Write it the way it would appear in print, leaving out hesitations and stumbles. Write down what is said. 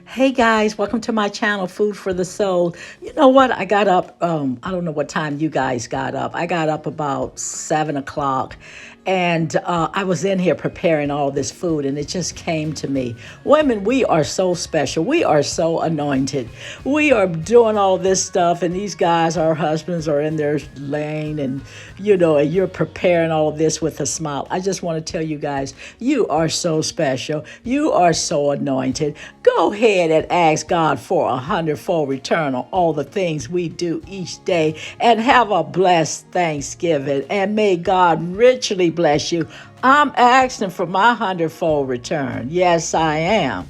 Hey guys, welcome to my channel, Food for the Soul. You know what? I got up, I don't know what time you guys got up. I got up about 7 o'clock and I was in here preparing all this food and it just came to me. Women, we are so special. We are so anointed. We are doing all this stuff and these guys, our husbands, are in their lane and you're preparing all of this with a smile. I just want to tell you guys, you are so special. You are so anointed. Go ahead and ask God for a hundredfold return on all the things we do each day and have a blessed Thanksgiving. And may God richly bless you. I'm asking for my hundredfold return. Yes, I am.